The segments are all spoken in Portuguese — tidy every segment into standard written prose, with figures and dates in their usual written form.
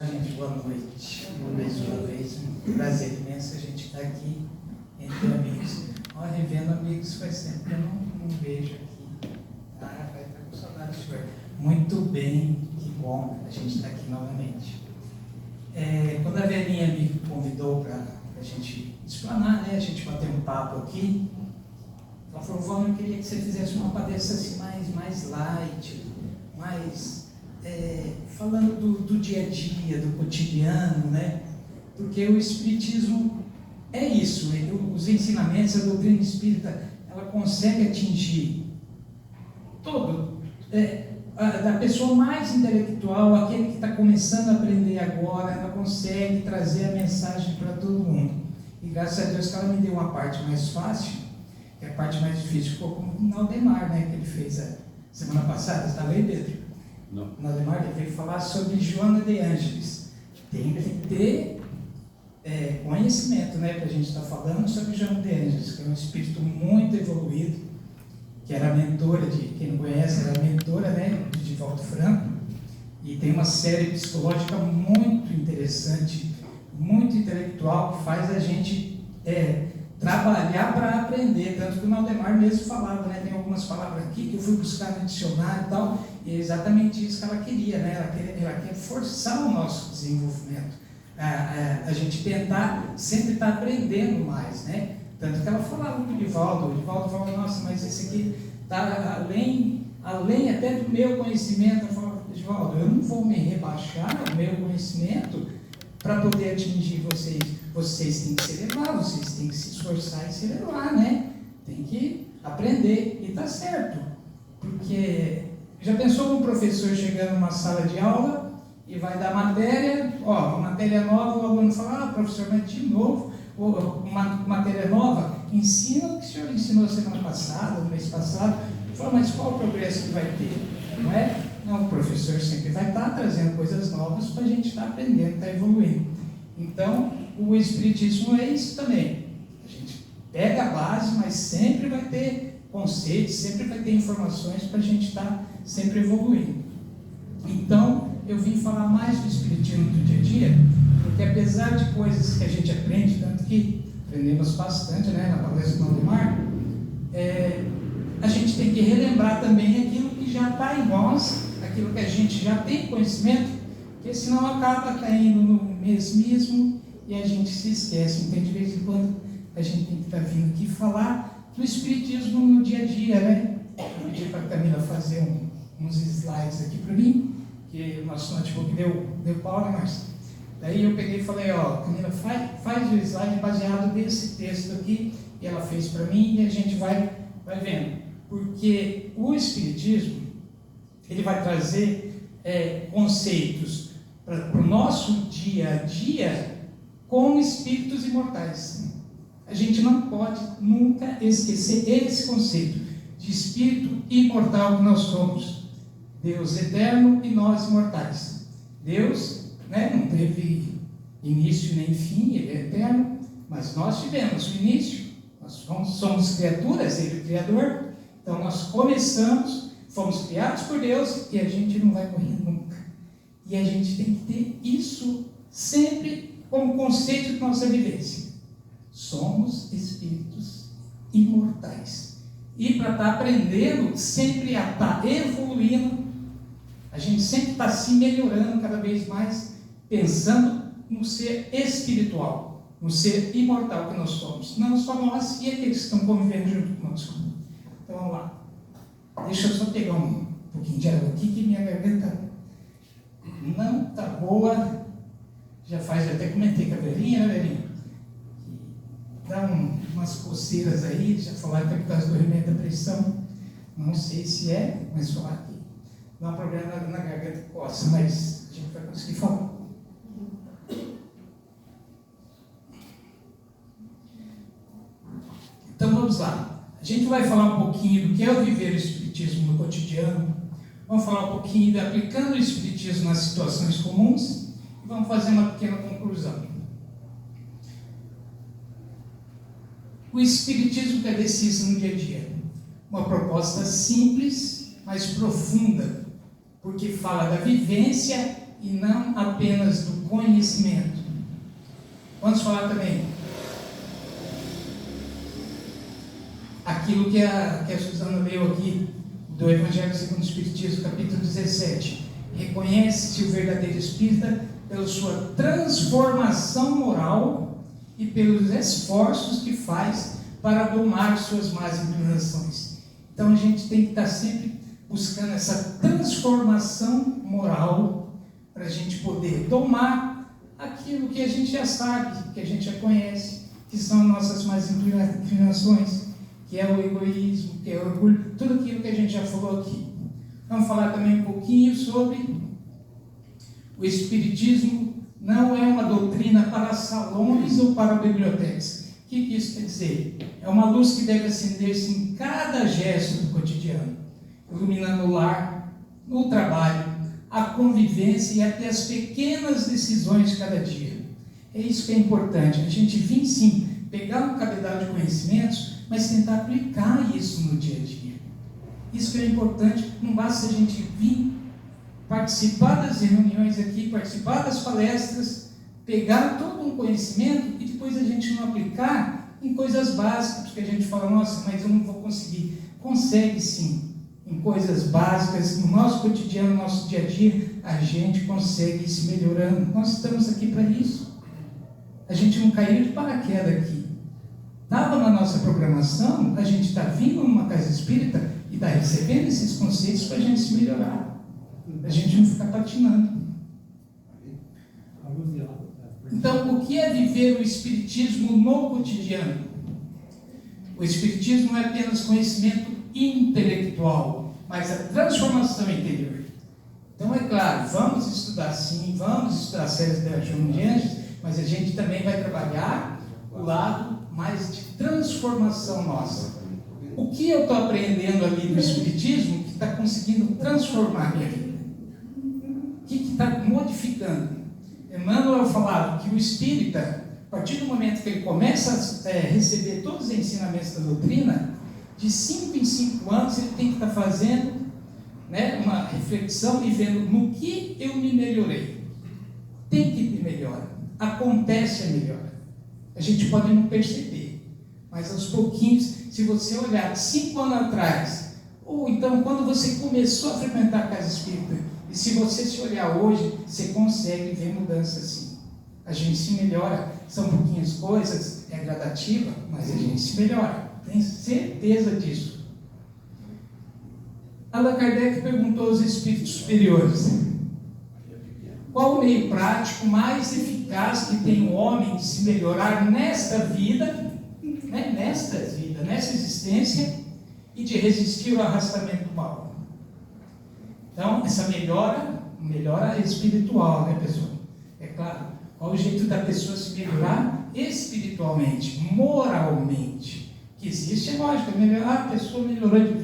Gente, boa noite. Mais uma vez, um prazer imenso a gente estar aqui entre amigos. Olha, revendo amigos faz tempo que eu não vejo aqui. Ah, vai estar com saudade de ver. Muito bem, que bom a gente estar aqui novamente. Quando a velhinha me convidou para a gente explanar, né, a gente bater um papo aqui, ela falou: Vó, eu queria que você fizesse uma palestra assim mais light, mais... falando do dia a dia, do cotidiano, né? Porque o Espiritismo é isso, os ensinamentos, a doutrina espírita, ela consegue atingir todo, da pessoa mais intelectual, aquele que está começando a aprender agora, ela consegue trazer a mensagem para todo mundo. E graças a Deus que ela me deu uma parte mais fácil, que a parte mais difícil ficou com o Aldemar, né? Que ele fez a semana passada. Estava aí, Pedro? Não. Aldemar, que veio falar sobre Joana de Ângeles. Tem que ter conhecimento, né, para a gente estar falando sobre Joana de Ângeles, que é um espírito muito evoluído, que era mentora quem não conhece, era mentora, né, de Divaldo Franco, e tem uma série psicológica muito interessante, muito intelectual, que faz a gente trabalhar para aprender, tanto que o Aldemar mesmo falava, né, tem algumas palavras aqui que eu fui buscar no dicionário e tal, e é exatamente isso que ela queria, né, ela quer forçar o nosso desenvolvimento, a gente tentar sempre estar aprendendo mais, né, tanto que ela falava com o Divaldo falava: nossa, mas esse aqui está além até do meu conhecimento. Eu falava: Divaldo, eu não vou me rebaixar ao meu conhecimento para poder atingir vocês. Vocês têm que se elevar, vocês têm que se esforçar e se elevar, né? Tem que aprender, e tá certo. Porque já pensou um professor chegando numa sala de aula e vai dar matéria, uma matéria nova, o aluno fala: professor, mas de novo, uma matéria nova, ensina o que o senhor ensinou semana passada, no mês passado. Fala: mas qual o progresso que vai ter? Não é? Não, o professor sempre vai estar trazendo coisas novas para a gente estar aprendendo, estar evoluindo. Então, o Espiritismo é isso também. A gente pega a base, mas sempre vai ter conceitos, sempre vai ter informações para a gente estar sempre evoluindo. Então, eu vim falar mais do Espiritismo do dia a dia, porque apesar de coisas que a gente aprende, tanto que aprendemos bastante, né, na palestra do Aldemar, a gente tem que relembrar também aquilo que já está em nós, aquilo que a gente já tem conhecimento, porque senão acaba caindo no mesmismo e a gente se esquece. Então, de vez em quando, a gente tem que estar vindo aqui falar do Espiritismo no dia a dia, né? Eu pedi para a Camila fazer uns slides aqui para mim, que o nosso notebook deu pau, né, Márcia? Daí eu peguei e falei: Camila, faz o slide baseado nesse texto aqui, e ela fez para mim, e a gente vai vendo. Porque o Espiritismo, ele vai trazer conceitos para o nosso dia a dia com espíritos imortais. A gente não pode nunca esquecer esse conceito de espírito imortal que nós somos. Deus eterno e nós imortais. Deus, né, não teve início nem fim, ele é eterno, mas nós tivemos o início, nós somos criaturas, ele é o Criador. Então nós começamos, fomos criados por Deus e a gente não vai morrer nunca. E a gente tem que ter isso sempre como conceito de nossa vivência. Somos espíritos imortais. E para estar aprendendo, sempre a estar evoluindo, a gente sempre está se melhorando cada vez mais, pensando no ser espiritual, no ser imortal que nós somos. Não só nós e aqueles que estão convivendo junto conosco. Então vamos lá. Deixa eu só pegar um pouquinho de água aqui, que minha garganta não está boa. Já até comentei com a velhinha, né, velhinha? Que dá umas coceiras aí, já falaram que é por causa do remédio da pressão. Não sei se mas falar que dá um problema na garganta que coça, mas a gente vai conseguir falar. Então vamos lá. A gente vai falar um pouquinho do que é o viver o Espiritismo no cotidiano. Vamos falar um pouquinho de aplicando o Espiritismo nas situações comuns. E vamos fazer uma pequena conclusão. O Espiritismo que é deciso no dia a dia. Uma proposta simples, mas profunda, porque fala da vivência e não apenas do conhecimento. Vamos falar também aquilo que a Suzana leu aqui, do Evangelho segundo o Espiritismo, capítulo 17. Reconhece-se o verdadeiro espírita pela sua transformação moral e pelos esforços que faz para domar suas más inclinações. Então a gente tem que estar sempre buscando essa transformação moral para a gente poder domar aquilo que a gente já sabe, que a gente já conhece, que são nossas más inclinações, que é o egoísmo, que é o orgulho, tudo aquilo que a gente já falou aqui. Vamos falar também um pouquinho sobre o Espiritismo. Não é uma doutrina para salões ou para bibliotecas. O que isso quer dizer? É uma luz que deve acender-se em cada gesto do cotidiano, iluminando o lar, no trabalho, a convivência e até as pequenas decisões de cada dia. É isso que é importante, a gente vir sim, pegar um cabedal de conhecimentos, mas tentar aplicar isso no dia a dia. Isso que é importante, não basta a gente vir participar das reuniões aqui, participar das palestras, pegar todo um conhecimento e depois a gente não aplicar em coisas básicas, porque a gente fala, nossa, mas eu não vou conseguir. Consegue sim, em coisas básicas, no nosso cotidiano, no nosso dia a dia, a gente consegue ir se melhorando. Nós estamos aqui para isso. A gente não caiu de paraquedas aqui. Estava na nossa programação, a gente está vindo numa casa espírita e está recebendo esses conceitos para a gente se melhorar. A gente não ficar patinando. Então, o que é viver o Espiritismo no cotidiano? O Espiritismo não é apenas conhecimento intelectual, mas a transformação interior. Então, é claro, vamos estudar sim, vamos estudar as séries da Joana de Anjos, mas a gente também vai trabalhar o lado mais de transformação nossa. O que eu estou aprendendo ali no Espiritismo que está conseguindo transformar a minha vida? O que está modificando? Emmanuel falava que o espírita, a partir do momento que ele começa a receber todos os ensinamentos da doutrina, de 5 em 5 anos ele tem que estar fazendo, né, uma reflexão e vendo no que eu me melhorei. Tem que ter melhora. Acontece a melhora. A gente pode não perceber, mas aos pouquinhos, se você olhar 5 anos atrás, ou então quando você começou a frequentar a casa espírita, e se você se olhar hoje, você consegue ver mudança sim. A gente se melhora, são pouquinhas coisas, é gradativa, mas a gente se melhora, tenho certeza disso. Allan Kardec perguntou aos espíritos superiores: qual o meio prático mais eficaz que tem o homem de se melhorar nesta vida, né, nessa existência, e de resistir ao arrastamento do mal? Então, essa melhora espiritual, né, pessoal? É claro, qual o jeito da pessoa se melhorar espiritualmente, moralmente? Que existe, é lógico, a pessoa melhorou de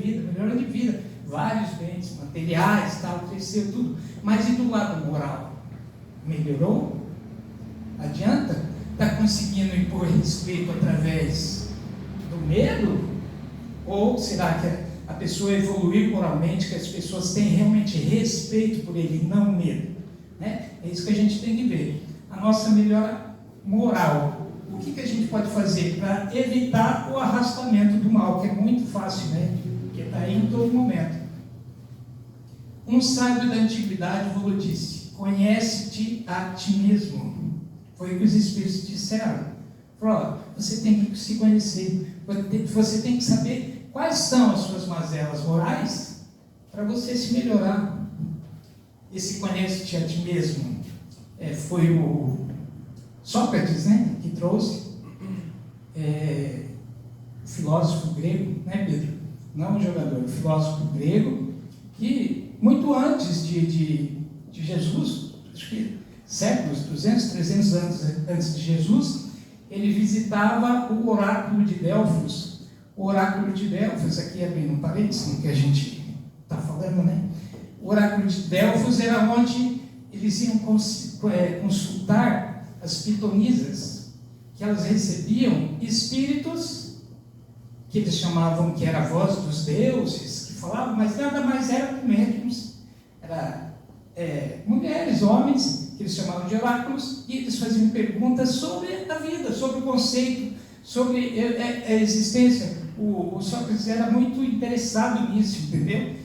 vida, vários bens materiais, tal, cresceu tudo, mas e do lado moral? Melhorou? Adianta? Está conseguindo impor respeito através do medo? Ou será que a pessoa evoluiu moralmente, que as pessoas têm realmente respeito por ele, não medo? Né? É isso que a gente tem que ver. A nossa melhora moral. O que a gente pode fazer para evitar o arrastamento do mal, que é muito fácil, né? Porque está aí em todo momento. Um sábio da antiguidade falou, disse: conhece-te a ti mesmo. Foi o que os espíritos disseram. Falou, você tem que se conhecer, você tem que saber quais são as suas mazelas morais para você se melhorar. Esse conhece-te a ti mesmo foi o Sócrates, né, que trouxe, filósofo grego, né, Pedro? Não o jogador, o filósofo grego, que muito antes de Jesus, acho que séculos, 200, 300 anos antes de Jesus, ele visitava o oráculo de Delfos. O oráculo de Delfos, aqui abrindo um parênteses no que a gente está falando, né? O oráculo de Delfos era onde eles iam consultar as pitonisas, que elas recebiam espíritos que eles chamavam que era a voz dos deuses, que falavam, mas nada mais era que médiums. Era mulheres, homens, que eles chamavam de oráculos, e eles faziam perguntas sobre a vida, sobre o conceito, sobre a existência. O Sócrates era muito interessado nisso, entendeu?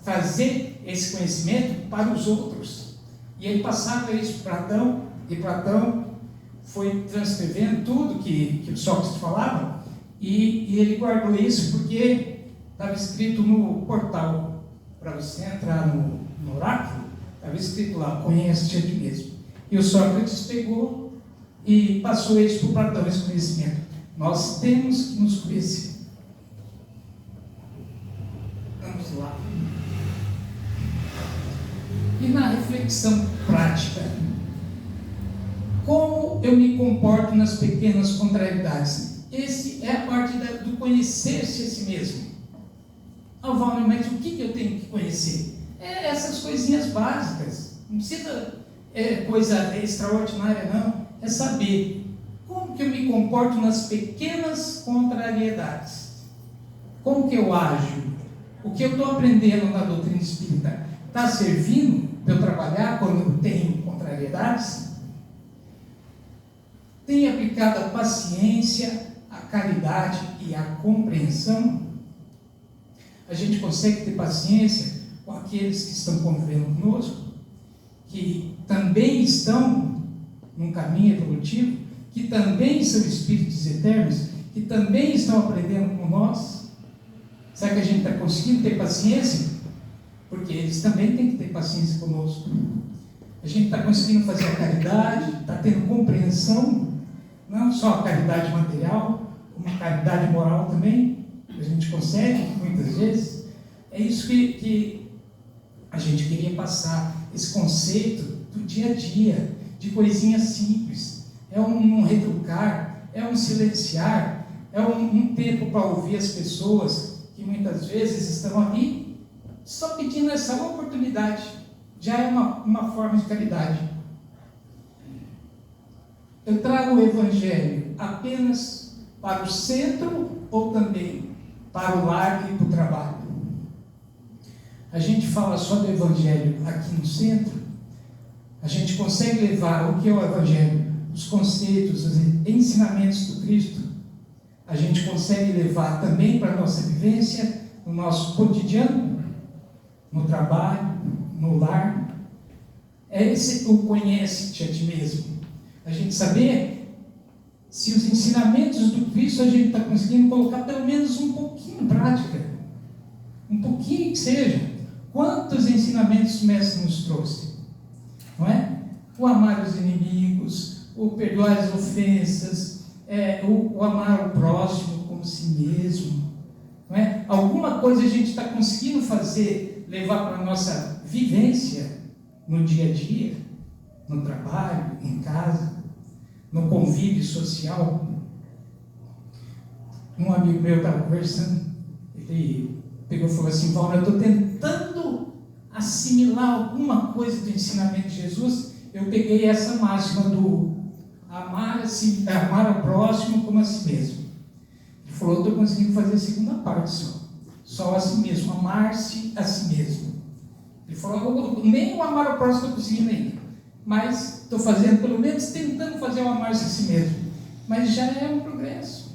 Trazer esse conhecimento para os outros. E ele passava isso para Platão, e Platão foi transcrevendo tudo que o Sócrates falava, e ele guardou isso porque estava escrito no portal, para você entrar no oráculo, estava escrito lá, conhece-te a ti mesmo. E o Sócrates pegou e passou isso para Platão, esse conhecimento. Nós temos que nos conhecer. Vamos lá. E na reflexão prática, como eu me comporto nas pequenas contrariedades? Esse é a parte do conhecer-se a si mesmo. Valmir, mas o que eu tenho que conhecer? Essas coisinhas básicas. Não precisa coisa extraordinária, não. É saber como que eu me comporto nas pequenas contrariedades. Como que eu ajo? O que eu estou aprendendo na doutrina espírita está servindo para eu trabalhar quando eu tenho contrariedades? Tenho aplicado a paciência, a caridade e a compreensão? A gente consegue ter paciência com aqueles que estão convivendo conosco, que também estão num caminho evolutivo, que também são espíritos eternos, que também estão aprendendo com nós? Será que a gente está conseguindo ter paciência? Porque eles também têm que ter paciência conosco. A gente está conseguindo fazer a caridade, está tendo compreensão, não só a caridade material, como a caridade moral também, que a gente consegue muitas vezes. É isso que a gente queria passar, esse conceito do dia a dia, de coisinhas simples. É um reeducar, é um silenciar, é um tempo para ouvir as pessoas que muitas vezes estão ali só pedindo essa oportunidade. Já é uma forma de caridade. Eu trago o Evangelho apenas para o centro ou também para o lar e para o trabalho? A gente fala só do Evangelho aqui no centro, a gente consegue levar o que é o Evangelho, os conceitos, os ensinamentos do Cristo, a gente consegue levar também para a nossa vivência, no nosso cotidiano, no trabalho, no lar. É esse o conhece-te a ti mesmo. A gente saber se os ensinamentos do Cristo a gente está conseguindo colocar pelo menos um pouquinho em prática. Um pouquinho que seja. Quantos ensinamentos o Mestre nos trouxe? Não é? O amar os inimigos, o perdoar as ofensas, o amar o próximo como si mesmo. Não é? Alguma coisa a gente está conseguindo fazer, levar para a nossa vivência no dia a dia, no trabalho, em casa, no convívio social. Um amigo meu estava conversando, ele pegou e falou assim: Valmir, eu estou tentando assimilar alguma coisa do ensinamento de Jesus. Eu peguei essa máxima do amar o próximo como a si mesmo. Ele falou: eu estou conseguindo fazer a segunda parte só a si mesmo, amar-se a si mesmo. Ele falou: nem o amar o próximo estou conseguindo ainda, mas estou fazendo, pelo menos tentando fazer o amar-se a si mesmo. Mas já é um progresso.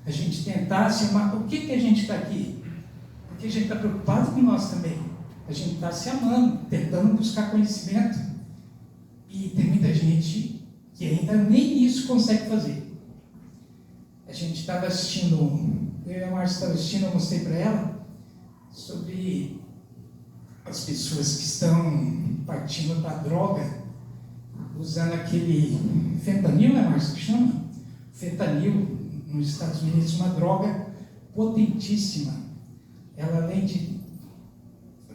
A gente tentar se amar. Por que a gente está aqui? Porque a gente está preocupado com nós também. A gente está se amando, tentando buscar conhecimento. E tem muita gente que ainda nem isso consegue fazer. A gente estava assistindo, eu e a Márcia estava assistindo, eu mostrei para ela, sobre as pessoas que estão partindo para a droga, usando aquele fentanil, né, Márcia, que chama? Fentanil, nos Estados Unidos, uma droga potentíssima. Ela, além de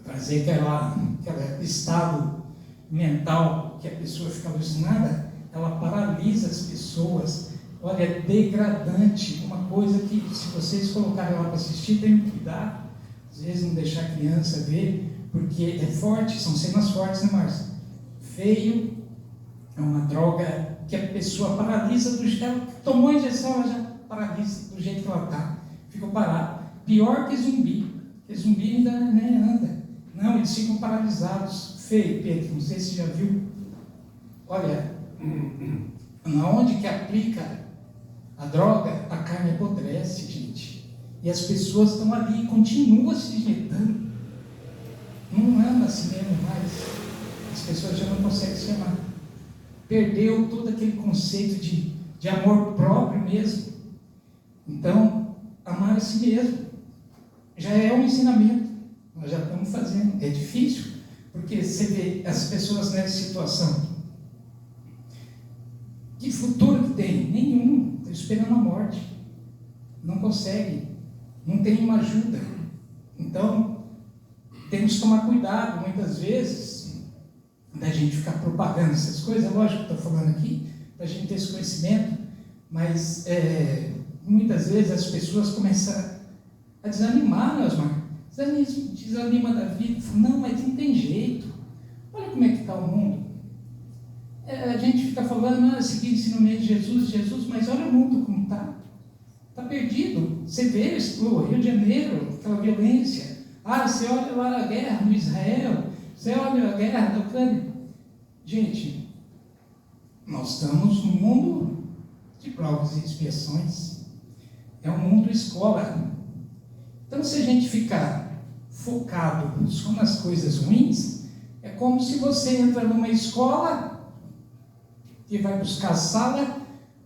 trazer aquele estado mental que a pessoa fica alucinada, ela paralisa as pessoas. Olha, é degradante, uma coisa que, se vocês colocarem lá para assistir, tenham cuidado, às vezes não deixar a criança ver, porque é forte, são cenas fortes, né, Márcia? Feio, é uma droga que a pessoa paralisa do jeito, ela tomou a injeção, ela já paralisa do jeito que ela está, ficou parada. Pior que zumbi, porque zumbi ainda anda, Não, eles ficam paralisados. Feio, Pedro, não sei se você já viu. Olha, onde que aplica a droga, a carne apodrece, gente. E as pessoas estão ali e continuam se injetando. Não anda assim mesmo mais. As pessoas já não conseguem se amar. Perdeu todo aquele conceito de amor próprio mesmo. Então, amar a si mesmo já é um ensinamento. Nós já estamos fazendo. É difícil, porque você vê as pessoas nessa situação. Que futuro que tem? Nenhum. Estão esperando a morte. Não consegue. Não tem uma ajuda. Então, temos que tomar cuidado, muitas vezes, da gente ficar propagando essas coisas. Lógico que estou falando aqui, para a gente ter esse conhecimento, mas muitas vezes as pessoas começam a desanimar, desanima da vida. Não, mas não tem jeito. Olha como é que está o mundo. A gente fica falando, seguir o ensinamento de Jesus, mas olha o mundo como está. Está perdido. Você vê o Rio de Janeiro, aquela violência. Você olha lá a guerra no Israel, você olha a guerra da Ucrânia. Gente, nós estamos num mundo de provas e expiações. É um mundo escola. Então, se a gente ficar focado só nas coisas ruins, é como se você entra numa escola e vai buscar a sala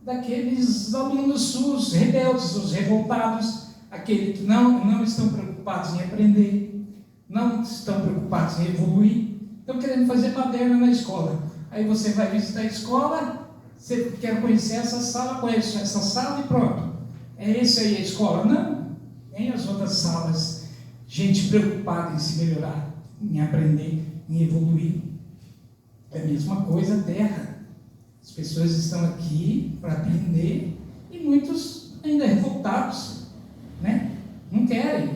daqueles alunos, os rebeldes, os revoltados, aqueles que não estão preocupados em aprender, não estão preocupados em evoluir, estão querendo fazer baderna na escola. Aí você vai visitar a escola, você quer conhecer essa sala, conhece essa sala e pronto. É isso aí a escola? Não, nem as outras salas. Gente preocupada em se melhorar, em aprender, em evoluir. É a mesma coisa a terra. As pessoas estão aqui para aprender e muitos ainda revoltados, né? Não querem.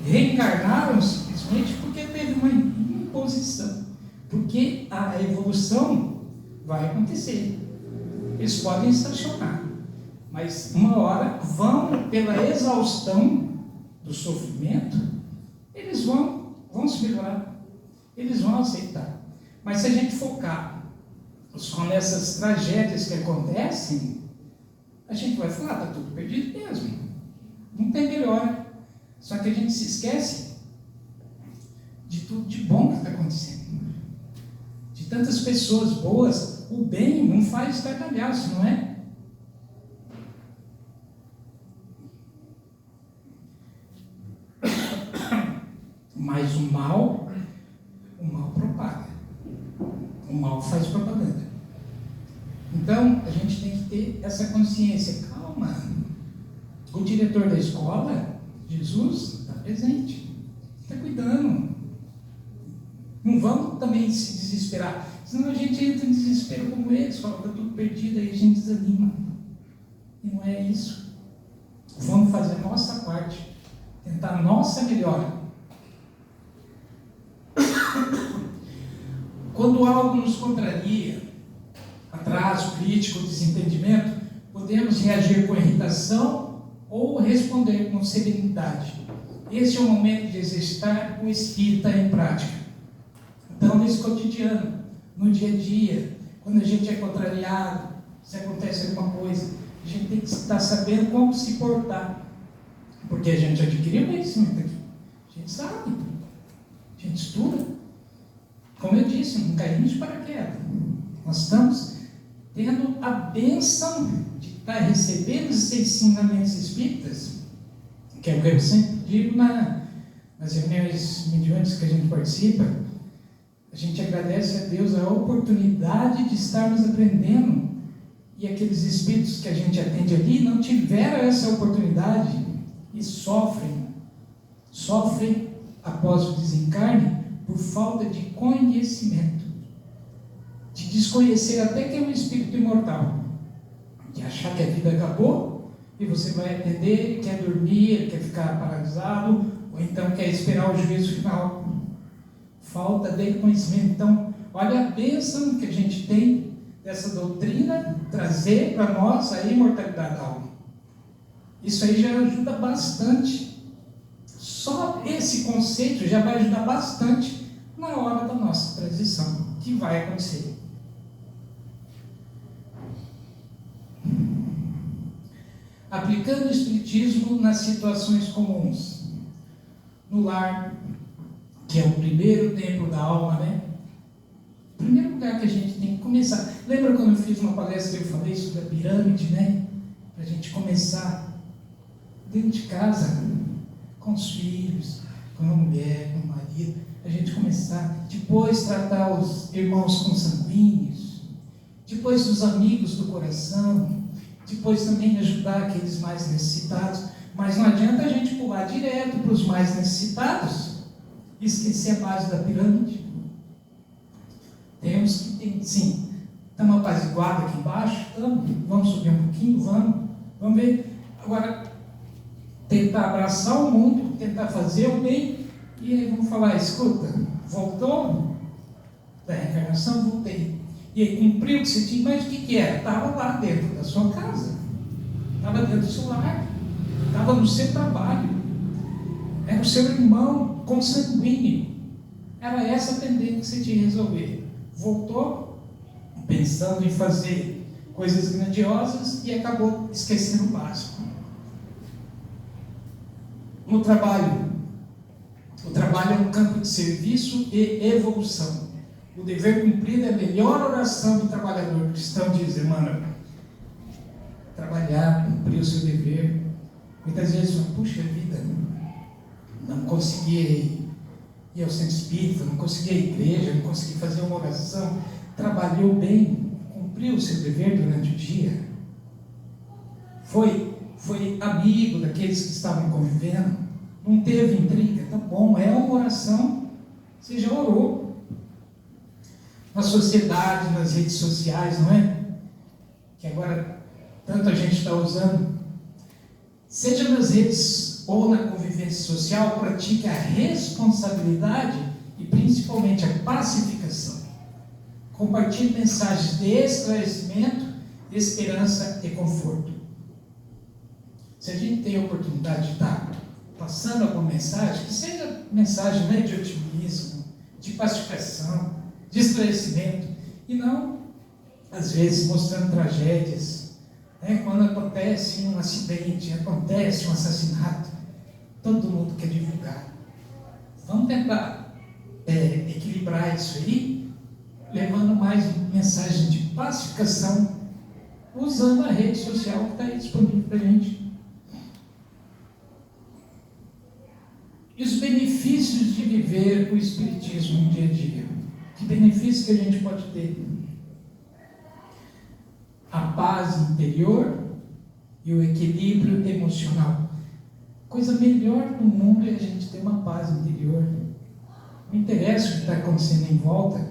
Reencarnaram simplesmente porque teve uma imposição. Porque a evolução vai acontecer. Eles podem estacionar, mas uma hora vão, pela exaustão do sofrimento, eles vão se melhorar. Eles vão aceitar. Mas se a gente focar só nessas tragédias que acontecem, a gente vai falar, está tudo perdido mesmo. Não tem melhor. Só que a gente se esquece de tudo de bom que está acontecendo. De tantas pessoas boas. O bem não faz gargalhaço, não é? Mas o mal propaga. O mal faz propaganda. Então, a gente tem que ter essa consciência. Calma. O diretor da escola, Jesus, está presente. Está cuidando. Não vamos também se desesperar. Senão a gente entra em desespero como eles. Fala, está tudo perdido, aí a gente desanima. E não é isso. Vamos fazer a nossa parte. Tentar a nossa melhora. Quando algo nos contraria, atraso, crítico, desentendimento, podemos reagir com irritação ou responder com serenidade. Esse é o momento de exercitar o espírito em prática. Então, nesse cotidiano, no dia a dia, quando a gente é contrariado, se acontece alguma coisa, a gente tem que estar sabendo como se portar. Porque a gente adquiriu conhecimento aqui. A gente sabe. A gente estuda. Como eu disse, não caímos de paraquedas. Nós estamos tendo a bênção de estar recebendo esses ensinamentos espíritas, que é o que eu sempre digo nas reuniões mediúnicas que a gente participa. A gente agradece a Deus a oportunidade de estarmos aprendendo, e aqueles espíritos que a gente atende ali não tiveram essa oportunidade e sofrem após o desencarne por falta de conhecimento, de desconhecer até que é um espírito imortal, de achar que a vida acabou e você vai atender, ele quer dormir, ele quer ficar paralisado, ou então quer esperar o juízo final. Falta de conhecimento. Então, olha a bênção que a gente tem dessa doutrina, trazer para nós a imortalidade da alma. Isso aí já ajuda bastante. Só esse conceito já vai ajudar bastante na hora da nossa transição, que vai acontecer. Aplicando o Espiritismo nas situações comuns. No lar, que é o primeiro templo da alma, né? O primeiro lugar que a gente tem que começar. Lembra quando eu fiz uma palestra que eu falei sobre a pirâmide, né? Para a gente começar dentro de casa, com os filhos, com a mulher, com o marido. A gente começar, depois tratar os irmãos consanguíneos, depois os amigos do coração, depois também ajudar aqueles mais necessitados. Mas não adianta a gente pular direto para os mais necessitados e esquecer a base da pirâmide. Temos que, sim, estamos apaziguados aqui embaixo, vamos subir um pouquinho, vamos ver. Agora, tentar abraçar o mundo, tentar fazer o bem, e aí vamos falar, escuta, voltou da reencarnação, voltei. E aí cumpriu o que você tinha, mas o que era? Estava lá dentro da sua casa, estava dentro do seu lar, estava no seu trabalho, era o seu irmão consanguíneo, era essa a pendência que você tinha que resolver. Voltou pensando em fazer coisas grandiosas e acabou esquecendo o básico. No trabalho, o trabalho é um campo de serviço e evolução. O dever cumprido é a melhor oração do trabalhador cristão, diz Emmanuel. Trabalhar, cumprir o seu dever. Muitas vezes eu puxa vida, não consegui ir ao centro espírita, não consegui ir à igreja, não consegui fazer uma oração. Trabalhou bem, cumpriu o seu dever durante o dia. Foi amigo daqueles que estavam convivendo, não teve intriga, tá bom, é uma oração, você já orou. Na sociedade, nas redes sociais, não é? Que agora tanto a gente está usando. Seja nas redes ou na convivência social, pratique a responsabilidade e principalmente a pacificação. Compartilhe mensagens de esclarecimento, esperança e conforto. Se a gente tem a oportunidade de estar passando alguma mensagem, que seja mensagem, né, de otimismo, de pacificação, de esclarecimento, e não, às vezes, mostrando tragédias, né? Quando acontece um acidente, acontece um assassinato, todo mundo quer divulgar. Vamos tentar equilibrar isso aí, levando mais mensagens de pacificação, usando a rede social que está aí disponível para a gente. E os benefícios de viver o Espiritismo no dia a dia. Que benefícios que a gente pode ter? A paz interior e o equilíbrio emocional. Coisa melhor no mundo é a gente ter uma paz interior. Não interessa o que está acontecendo em volta,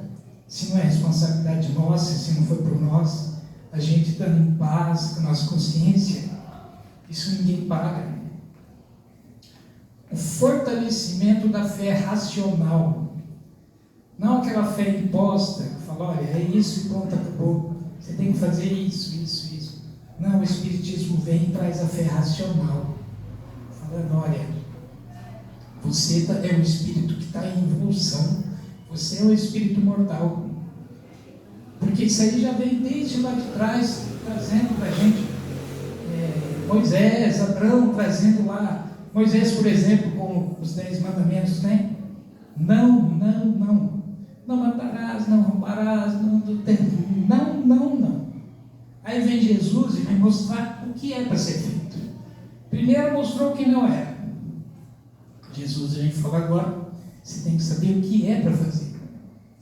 se não é responsabilidade nossa, se não foi por nós. A gente estando em paz com a nossa consciência, isso ninguém paga. O fortalecimento da fé racional. Não aquela fé imposta, que fala, olha, é isso e pronto, acabou. Você tem que fazer isso. Não, o Espiritismo vem e traz a fé racional. Falando, olha, você é um espírito que está em evolução. Você é um espírito mortal. Porque isso aí já vem desde lá de trás, trazendo para a gente Moisés, Abraão, trazendo lá. Moisés, por exemplo, com os 10 mandamentos, né? Não matarás, não roubarás, não. Aí vem Jesus e vai mostrar o que é para ser feito. Primeiro mostrou o que não era. Jesus, a gente fala agora, você tem que saber o que é para fazer.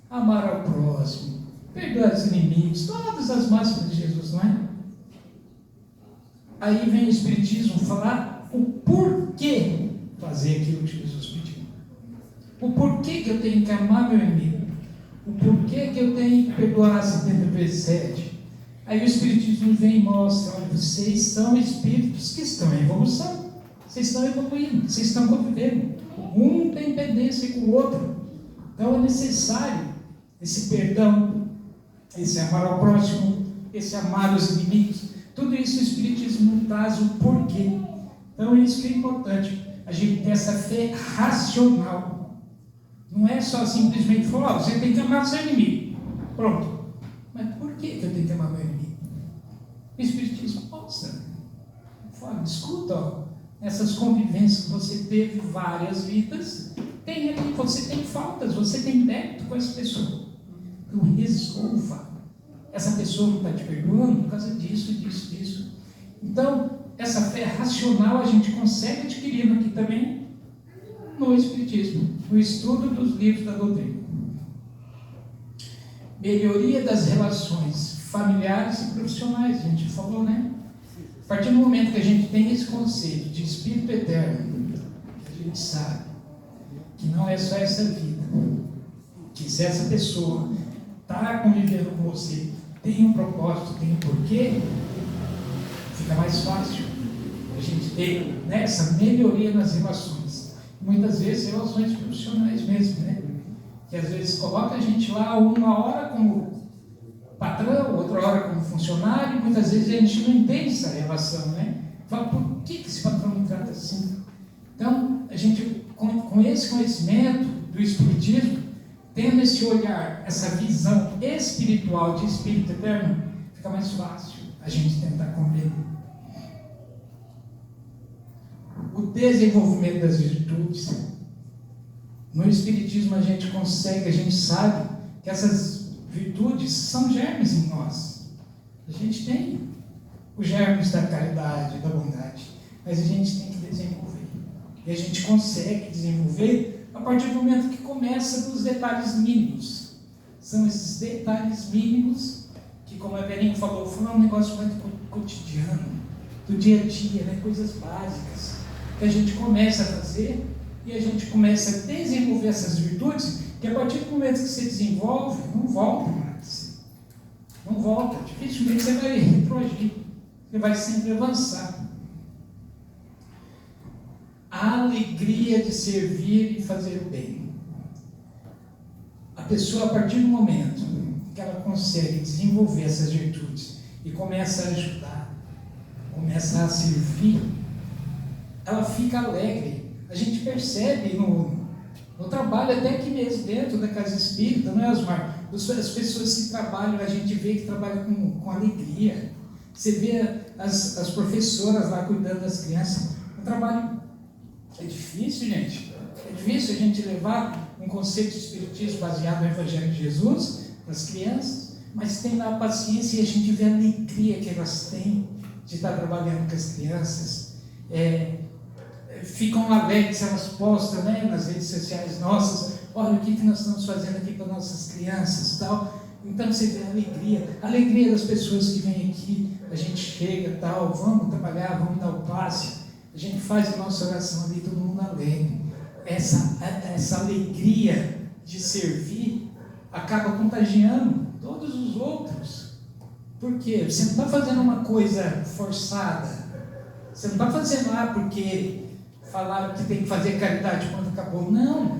Amar ao próximo, perdoar os inimigos, todas as máximas de Jesus, não é? Aí vem o Espiritismo falar o porquê fazer aquilo que Jesus pediu. O porquê que eu tenho que amar meu inimigo. O porquê que eu tenho que perdoar 70 vezes 7. Aí o Espiritismo vem e mostra, olha, vocês são espíritos que estão em evolução. Vocês estão evoluindo, vocês estão convivendo. Um tem pendência com o outro. Então é necessário esse perdão, esse amar ao próximo, esse amar os inimigos. Tudo isso o Espiritismo traz o porquê. Então isso que é importante. a gente tem essa fé racional. Não é só simplesmente falar, você tem que amar seu inimigo. Pronto. Mas por que eu tenho que amar meu inimigo? O Espiritismo mostra. Fala, escuta, ó, essas convivências que você teve várias vidas, tem ali, você tem faltas, você tem débito com essa pessoa. Então resolva. Essa pessoa não está te perdoando por causa disso, disso, disso. Então, essa fé racional a gente consegue adquirir aqui também no Espiritismo, no estudo dos livros da doutrina. Melhoria das relações familiares e profissionais, a gente falou, né? A partir do momento que a gente tem esse conceito de espírito eterno, a gente sabe que não é só essa vida, que se essa pessoa está convivendo com você, tem um propósito, tem um porquê, fica mais fácil a gente ter, né, essa melhoria nas relações. Muitas vezes relações profissionais mesmo, né? Que às vezes coloca a gente lá uma hora como patrão, outra hora como funcionário, e muitas vezes a gente não entende essa relação, né? Fala, por que esse patrão me trata assim? Então, a gente, com esse conhecimento do Espiritismo, tendo esse olhar, essa visão espiritual de espírito eterno, fica mais fácil a gente tentar compreender. O desenvolvimento das virtudes. No Espiritismo a gente consegue, a gente sabe que essas virtudes são germes em nós. A gente tem os germes da caridade, da bondade, mas a gente tem que desenvolver. E a gente consegue desenvolver a partir do momento que começa dos detalhes mínimos. São esses detalhes mínimos que, como a Verinha falou, foi um negócio muito cotidiano, do dia a dia, né? Coisas básicas, que a gente começa a fazer e a gente começa a desenvolver essas virtudes, que a partir do momento que você desenvolve, não volta mais. Não volta. Dificilmente você vai retroagir. Você vai sempre avançar. A alegria de servir e fazer o bem. A pessoa, a partir do momento que ela consegue desenvolver essas virtudes e começa a ajudar, começa a servir, ela fica alegre. A gente percebe no trabalho, até aqui mesmo, dentro da casa espírita, não é, Osmar? As pessoas que trabalham, a gente vê que trabalham com alegria. Você vê as professoras lá cuidando das crianças. O trabalho é difícil, gente. É difícil a gente levar um conceito de espiritismo baseado no Evangelho de Jesus para as crianças, mas tem lá a paciência e a gente vê a alegria que elas têm de estar trabalhando com as crianças. Ficam alegres, elas postam, né, nas redes sociais nossas, olha o que nós estamos fazendo aqui para nossas crianças e tal. Então você vê a alegria das pessoas que vêm aqui, a gente chega tal, vamos trabalhar, vamos dar o passe, a gente faz a nossa oração ali, todo mundo alegre. Essa alegria de servir acaba contagiando todos os outros. Por quê? Você não está fazendo uma coisa forçada, você não está fazendo lá porque falaram que tem que fazer caridade quando acabou. Não,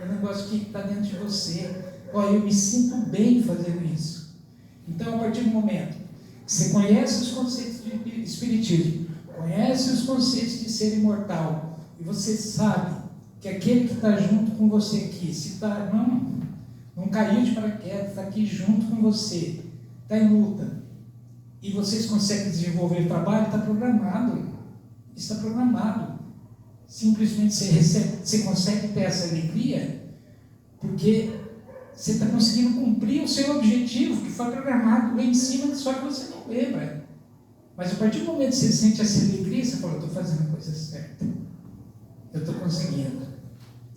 é um negócio que está dentro de você. Olha, eu me sinto bem fazendo isso. Então, a partir do momento que você conhece os conceitos de espiritismo, conhece os conceitos de ser imortal, e você sabe que aquele que está junto com você aqui, se tá, não caiu de paraquedas, está aqui junto com você, está em luta, e vocês conseguem desenvolver o trabalho, está programado. Está programado. Simplesmente você consegue ter essa alegria porque você está conseguindo cumprir o seu objetivo que foi programado lá em cima, só que você não lembra. Mas a partir do momento que você sente essa alegria, você fala, eu estou fazendo a coisa certa, eu estou conseguindo.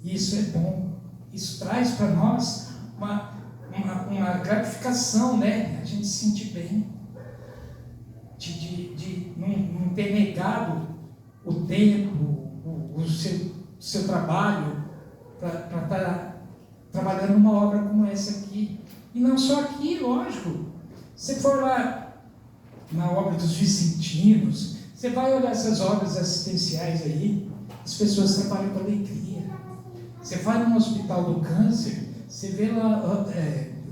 E isso é bom. Isso traz para nós uma gratificação, né? A gente se sentir bem de não ter negado o tempo, o seu trabalho para estar trabalhando numa obra como essa aqui. E não só aqui, lógico. Se for lá na obra dos Vicentinos, você vai olhar essas obras assistenciais aí, as pessoas trabalham com alegria. Você vai no Hospital do Câncer, você vê lá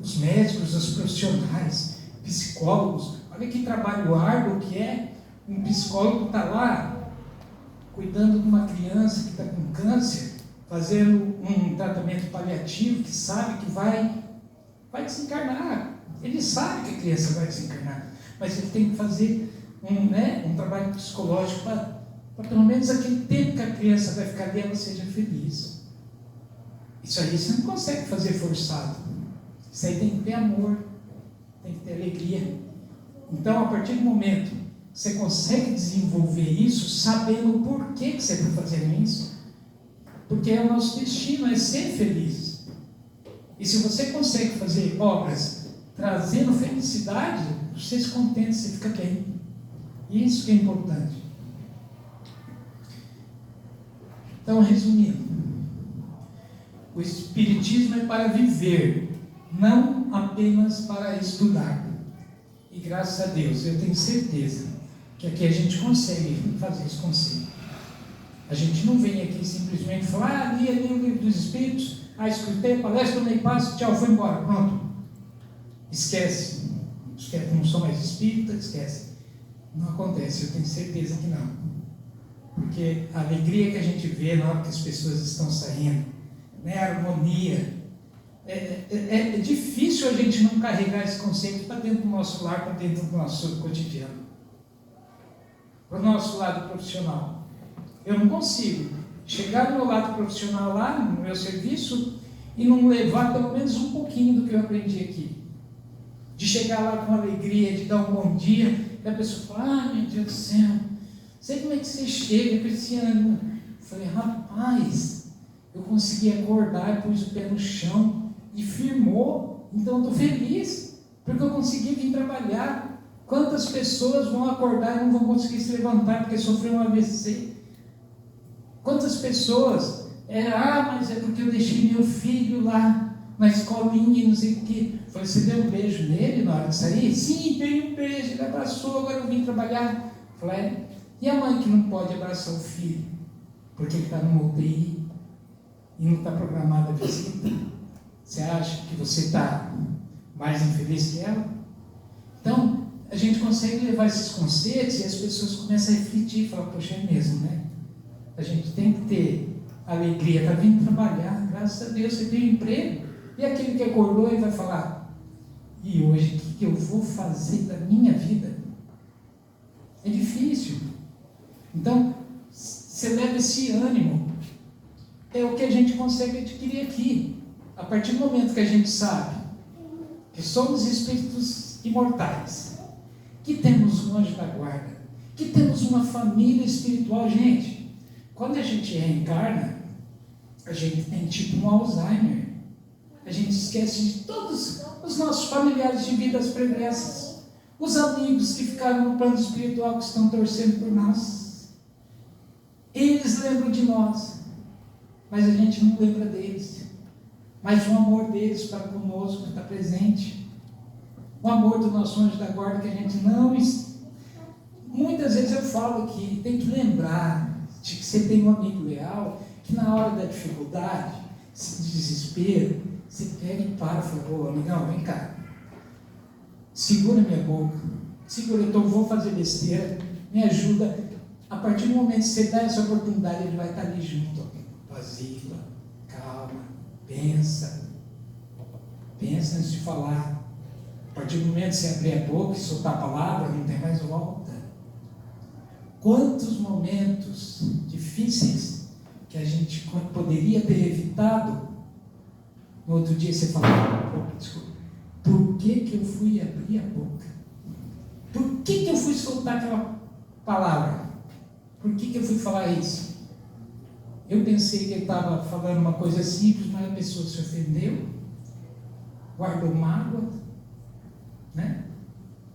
os médicos, os profissionais, psicólogos. Olha que trabalho árduo que é. Um psicólogo está lá cuidando de uma criança que está com câncer, fazendo um tratamento paliativo, que sabe que vai desencarnar. Ele sabe que a criança vai desencarnar, mas ele tem que fazer um trabalho psicológico para pelo menos aquele tempo que a criança vai ficar ali, ela seja feliz. Isso aí você não consegue fazer forçado. Isso aí tem que ter amor, tem que ter alegria. Então, a partir do momento que você consegue desenvolver isso, sabendo o porquê que você está fazendo isso, porque é o nosso destino, é ser feliz. E se você consegue fazer obras trazendo felicidade, você se contenta, você fica bem. Isso que é importante. Então, resumindo, o Espiritismo é para viver, não apenas para estudar. E graças a Deus, eu tenho certeza que aqui a gente consegue fazer esse conceito. A gente não vem aqui simplesmente falar, li o livro dos Espíritos, escutei a palestra, tomei passo, tchau, foi embora, pronto. Esquece, não sou mais espírita, esquece. Não acontece, eu tenho certeza que não. Porque a alegria que a gente vê na hora que as pessoas estão saindo, a harmonia, é difícil a gente não carregar esse conceito para dentro do nosso lar, para dentro do nosso cotidiano, para o nosso lado profissional. Eu não consigo chegar no meu lado profissional lá, no meu serviço, e não levar pelo menos um pouquinho do que eu aprendi aqui. De chegar lá com alegria, de dar um bom dia, e a pessoa fala, meu Deus do céu, sei como é que você chega, Cristiano. Eu falei, rapaz, eu consegui acordar, pus o pé no chão e firmou, então eu estou feliz, porque eu consegui vir trabalhar. Quantas pessoas vão acordar e não vão conseguir se levantar porque sofreu um AVC? Quantas pessoas, mas é porque eu deixei meu filho lá na escolinha e não sei o quê. Eu falei, você deu um beijo nele na hora de sair? Sim, dei um beijo, ele abraçou, agora eu vim trabalhar. Eu falei, e a mãe que não pode abraçar o filho porque ele está numa UTI e não está programada a visita? Você acha que você está mais infeliz que ela? Então, a gente consegue levar esses conceitos e as pessoas começam a refletir e falar, poxa, é mesmo, né? A gente tem que ter alegria, está vindo trabalhar, graças a Deus você tem um emprego. E aquele que acordou e vai falar, e hoje o que eu vou fazer da minha vida? É difícil. Então, você leva esse ânimo, é o que a gente consegue adquirir aqui. A partir do momento que a gente sabe que somos espíritos imortais, que temos um anjo da guarda, que temos uma família espiritual, gente, quando a gente reencarna, a gente tem tipo um Alzheimer. A gente esquece de todos os nossos familiares de vidas pregressas, os amigos que ficaram no plano espiritual, que estão torcendo por nós. Eles lembram de nós, mas a gente não lembra deles. Mas o amor deles para conosco está presente. O amor do nosso anjo da guarda que a gente não... Muitas vezes eu falo aqui, tem que lembrar de que você tem um amigo leal, que na hora da dificuldade, esse desespero, você pega e para e fala, amigão, vem cá, segura minha boca, segura, então vou fazer besteira, me ajuda. A partir do momento que você dá essa oportunidade, ele vai estar ali junto, vazio, calma, pensa antes de falar. A partir do momento que você abrir a boca e soltar a palavra, não tem mais volta. Quantos momentos difíceis que a gente poderia ter evitado. No outro dia você fala, desculpa, por que eu fui abrir a boca? Por que eu fui soltar aquela palavra? Por que eu fui falar isso? Eu pensei que ele estava falando uma coisa simples, mas a pessoa se ofendeu, guardou mágoa, né?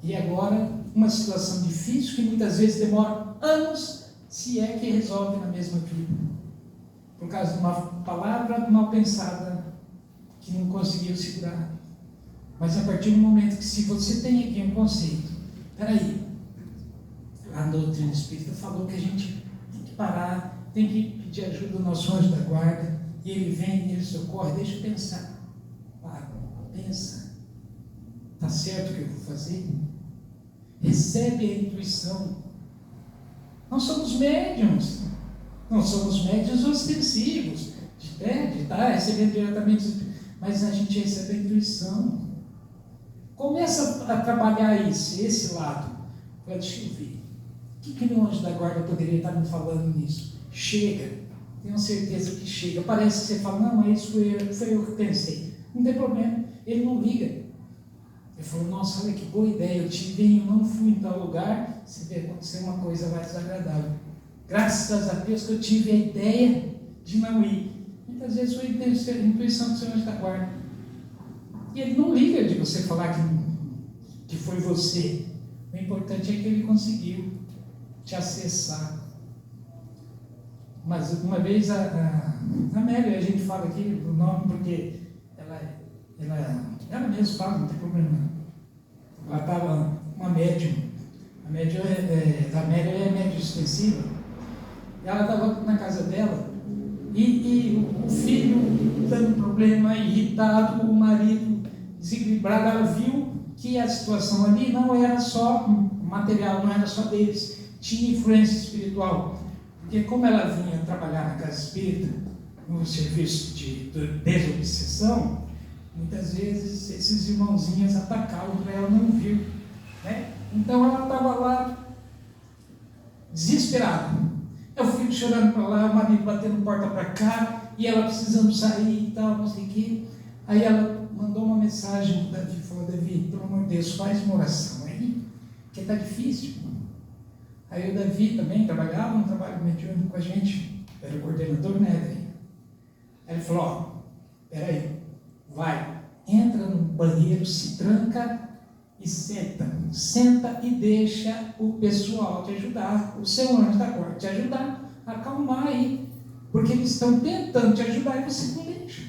E agora, uma situação difícil que muitas vezes demora anos, se é que resolve na mesma vida. Por causa de uma palavra mal pensada, que não conseguiu segurar. Mas a partir do momento que, se você tem aqui um conceito, peraí, a doutrina espírita falou que a gente tem que parar, tem que pedir ajuda do nosso anjo da guarda, e ele vem, ele socorre, deixa eu pensar. Para, pensa. Está certo o que eu vou fazer? Recebe a intuição. Nós somos médiuns. Não somos médios ostensivos, de estar recebendo diretamente, mas a gente recebe a intuição. Começa a trabalhar esse lado. Fala, deixa eu ver. O que meu anjo da guarda poderia estar me falando nisso? Chega. Tenho certeza que chega. Parece que você fala, não, mas isso foi eu que pensei. Não tem problema. Ele não liga. Ele falou, nossa, olha que boa ideia. Eu tive, eu não fui em tal lugar. Se vê acontecer uma coisa mais desagradável. Graças a Deus que eu tive a ideia de não ir. Muitas vezes foi a intuição do seu anjo da guarda. E ele não liga de você falar que foi você. O importante é que ele conseguiu te acessar. Mas uma vez a Mary, a gente fala aqui o nome porque ela mesma fala, não tem problema. Ela estava uma médium. A médium a Mary é médium extensiva. Ela estava na casa dela e o filho dando problema, irritado, o marido desequilibrado. Ela viu que a situação ali não era só material, não era só deles, tinha influência espiritual. Porque como ela vinha trabalhar na casa espírita, no serviço de desobsessão, muitas vezes esses irmãozinhos atacavam para ela não vir. Né? Então ela estava lá desesperada. O filho chorando para lá, o marido batendo porta para cá, e ela precisando sair e tal, não sei o quê. Aí ela mandou uma mensagem para o Davi, falou, Davi, pelo amor de Deus, faz uma oração aí, que está difícil. Aí o Davi também trabalhava no trabalho mediúnico com a gente, era o coordenador, né, Davi? Aí ele falou, ó, peraí, vai, entra no banheiro, se tranca e senta e deixa o pessoal te ajudar, o seu anjo da guarda te ajudar a acalmar aí, porque eles estão tentando te ajudar e você não deixa,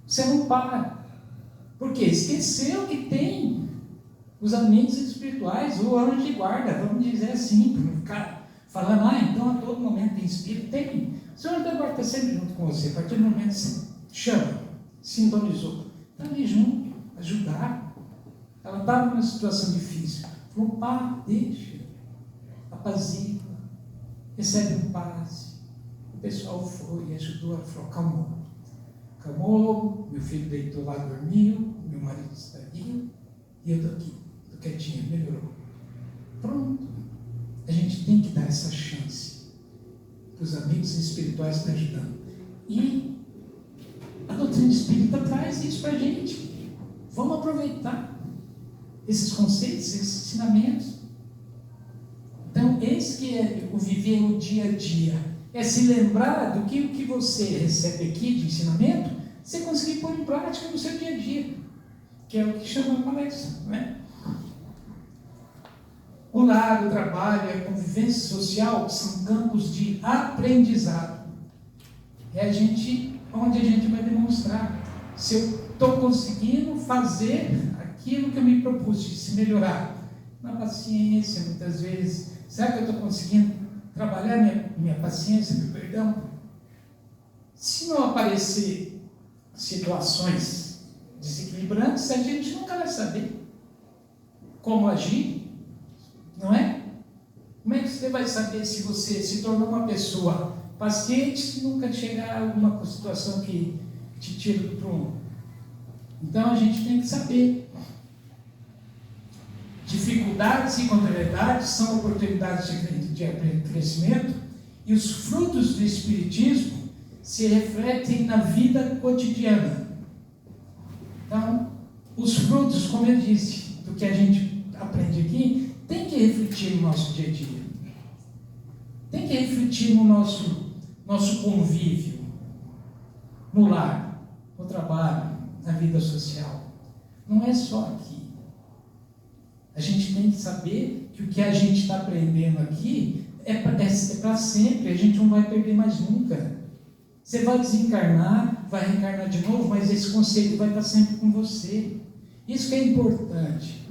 você não para, porque esqueceu que tem os amigos espirituais, o anjo de guarda, vamos dizer assim, para não ficar falando, então a todo momento tem espírito, tem, o seu anjo da guarda está sempre junto com você, a partir do momento que você chama, sintonizou, está ali junto, ajudar. Ela estava numa situação difícil. Falou, pá, deixa, apazigua, recebe um passe. O pessoal foi e ajudou, ela falou, acalmou, meu filho deitou lá, dormiu, meu marido está aqui, e eu estou aqui, estou quietinha, melhorou. Pronto. A gente tem que dar essa chance para os amigos espirituais estar ajudando. E a doutrina espírita traz isso para a gente. Vamos aproveitar esses conceitos, esses ensinamentos. Então, esse que é o viver o dia a dia, é se lembrar do que o que você recebe aqui de ensinamento, você conseguir pôr em prática no seu dia a dia, que é o que chama a palestra, né? O lar, o trabalho, a convivência social são campos de aprendizado. É onde a gente vai demonstrar se eu estou conseguindo fazer aquilo que eu me propus de se melhorar. Na paciência, muitas vezes. Será que eu estou conseguindo trabalhar minha paciência, meu perdão? Se não aparecer situações desequilibrantes, a gente nunca vai saber como agir, não é? Como é que você vai saber se você se tornou uma pessoa paciente se nunca chegar a alguma situação que te tira do prumo? Então a gente tem que saber. Dificuldades e contrariedades são oportunidades de crescimento, e os frutos do Espiritismo se refletem na vida cotidiana. Então, os frutos, como eu disse, do que a gente aprende aqui, tem que refletir no nosso dia a dia. Tem que refletir no nosso convívio, no lar, no trabalho, na vida social. Não é só aqui. A gente tem que saber que o que a gente está aprendendo aqui é para sempre, a gente não vai perder mais nunca. Você vai desencarnar, vai reencarnar de novo, mas esse conceito vai estar sempre com você. Isso que é importante.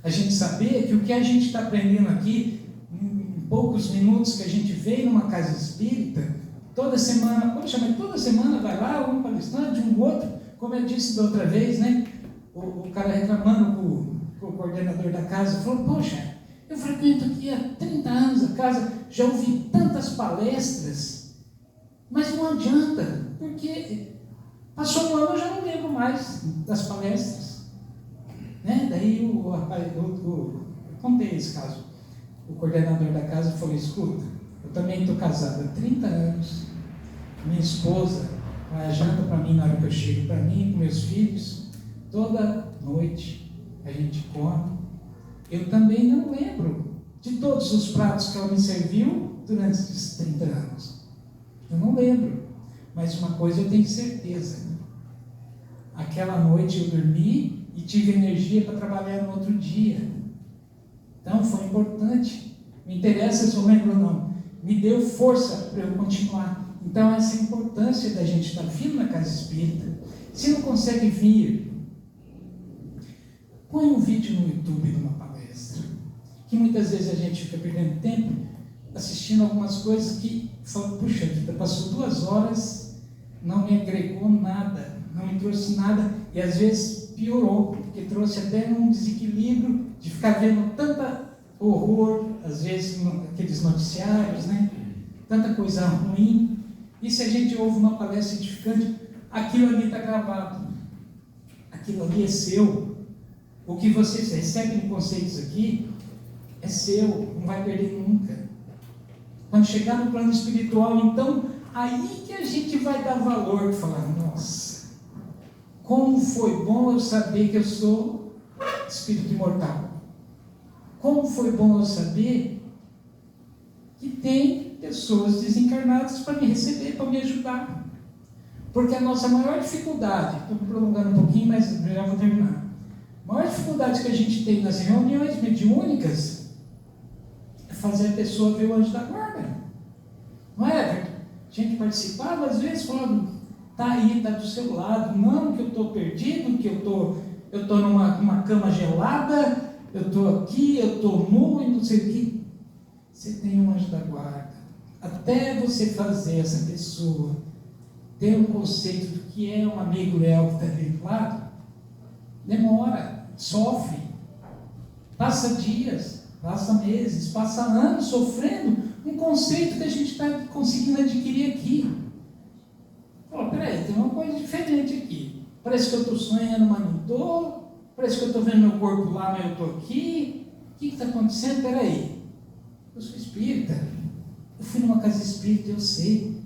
A gente saber que o que a gente está aprendendo aqui, em poucos minutos que a gente veio numa casa espírita, toda semana, poxa, mas toda semana vai lá, um palestrante, um outro, como eu disse da outra vez, né? O cara reclamando com o coordenador da casa, falou, poxa, eu frequento aqui há 30 anos a casa, já ouvi tantas palestras, mas não adianta, porque passou um ano, eu já não lembro mais das palestras. Né? Daí eu contei esse caso. O coordenador da casa falou: escuta, eu também estou casado há 30 anos, minha esposa faz janta para mim na hora que eu chego, para mim e para meus filhos, toda noite a gente come. Eu também não lembro de todos os pratos que ela me serviu durante esses 30 anos. Eu não lembro, mas uma coisa eu tenho certeza: aquela noite eu dormi e tive energia para trabalhar no outro dia. Então foi importante. Não interessa se eu lembro ou não, me deu força para eu continuar. Então essa é a importância da gente estar vindo na casa espírita. Se não consegue vir, põe um vídeo no YouTube de uma palestra, que muitas vezes a gente fica perdendo tempo assistindo algumas coisas que fala: puxa vida, passou 2 horas, não me agregou nada, não me trouxe nada, e às vezes piorou, porque trouxe até um desequilíbrio de ficar vendo tanta horror, às vezes aqueles noticiários, né? Tanta coisa ruim. E se a gente ouve uma palestra edificante, aquilo ali está gravado, aquilo ali é seu. O que vocês recebem em conceitos aqui é seu, não vai perder nunca. Quando chegar no plano espiritual, então, aí que a gente vai dar valor, falar: nossa, como foi bom eu saber que eu sou espírito imortal. Como foi bom eu saber que tem pessoas desencarnadas para me receber, para me ajudar. Porque a nossa maior dificuldade, estou me prolongando um pouquinho, mas já vou terminar. A maior dificuldade que a gente tem nas reuniões mediúnicas é fazer a pessoa ver o anjo da guarda. Não é? A gente participava, às vezes, falando: está aí, está do seu lado. Não, que eu estou perdido, que eu estou numa cama gelada, eu estou aqui, eu estou nu e não sei o que. Você tem um anjo da guarda. Até você fazer essa pessoa ter um conceito do que é um amigo leal que está ali do lado, demora, sofre, passa dias, passa meses, passa anos sofrendo um conceito que a gente está conseguindo adquirir aqui. Pô, peraí, tem uma coisa diferente aqui. Parece que eu estou sonhando, mas não estou. Parece que eu estou vendo meu corpo lá, mas eu estou aqui. O que está acontecendo? Peraí, eu sou espírita. Eu fui numa casa espírita, eu sei.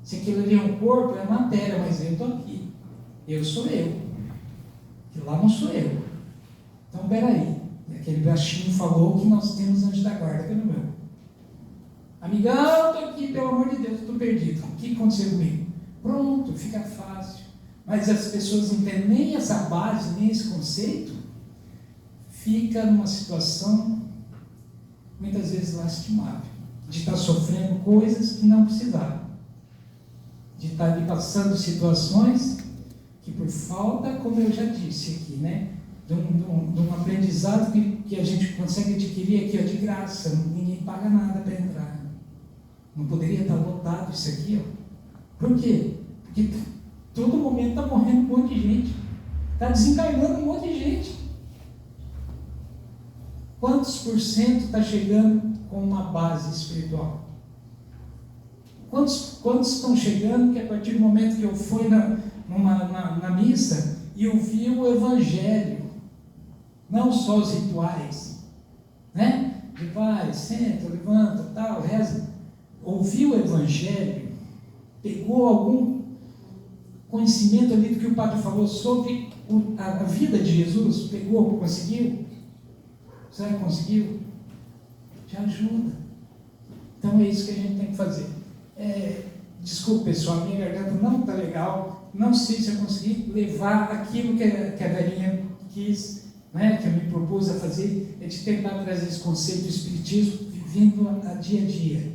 Se aquilo ali é um corpo, é matéria, mas eu estou aqui. Eu sou eu. E lá não sou eu. Então, peraí. Aquele baixinho falou que nós temos anjo da guarda, que é no meu. Amigão, estou aqui, pelo amor de Deus, estou perdido. O que aconteceu comigo? Pronto, fica fácil. Mas as pessoas não têm nem essa base, nem esse conceito, fica numa situação, muitas vezes, lastimável, de estar sofrendo coisas que não precisava, de estar ali passando situações que, por falta, como eu já disse aqui, né, de um aprendizado que a gente consegue adquirir aqui, ó, de graça, ninguém paga nada para entrar. Não poderia estar lotado isso aqui, ó. Por quê? Porque todo momento está morrendo um monte de gente, está desencarnando um monte de gente. Quantos por cento está chegando com uma base espiritual? Quantos estão chegando que a partir do momento que eu fui na missa e ouvi o Evangelho, não só os rituais, né? De vai, senta, levanta, tal, reza. Ouviu o Evangelho, pegou algum conhecimento ali do que o padre falou sobre a vida de Jesus, pegou, conseguiu? Será que conseguiu? Te ajuda. Então é isso que a gente tem que fazer. Desculpa, pessoal, minha garganta não está legal, não sei se eu consegui levar aquilo que a velhinha quis, né, que eu me propus a fazer, é de tentar trazer esse conceito do espiritismo vivendo a dia a dia.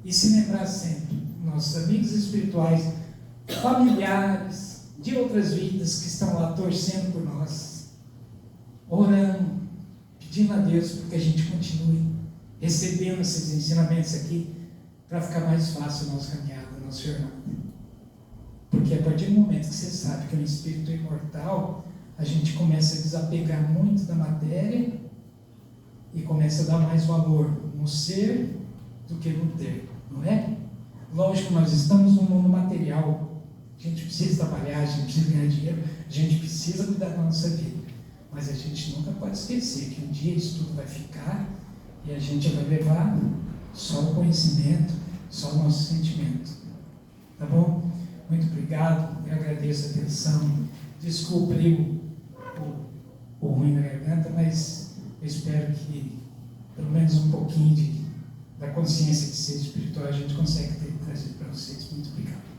E se lembrar sempre, nossos amigos espirituais, familiares, de outras vidas que estão lá torcendo por nós, orando, pedindo a Deus para que a gente continue recebendo esses ensinamentos aqui, para ficar mais fácil a nossa caminhada, a nossa jornada. Porque a partir do momento que você sabe que é um espírito imortal, a gente começa a desapegar muito da matéria e começa a dar mais valor no ser do que no ter, não é? Lógico, nós estamos num mundo material, a gente precisa trabalhar, a gente precisa ganhar dinheiro, a gente precisa cuidar da nossa vida, mas a gente nunca pode esquecer que um dia isso tudo vai ficar e a gente vai levar só o conhecimento, só o nosso sentimento. Tá bom? Muito obrigado, eu agradeço a atenção. Desculpe o ruim na garganta, mas eu espero que pelo menos um pouquinho da consciência de ser espiritual a gente consegue trazer para vocês. Muito obrigado.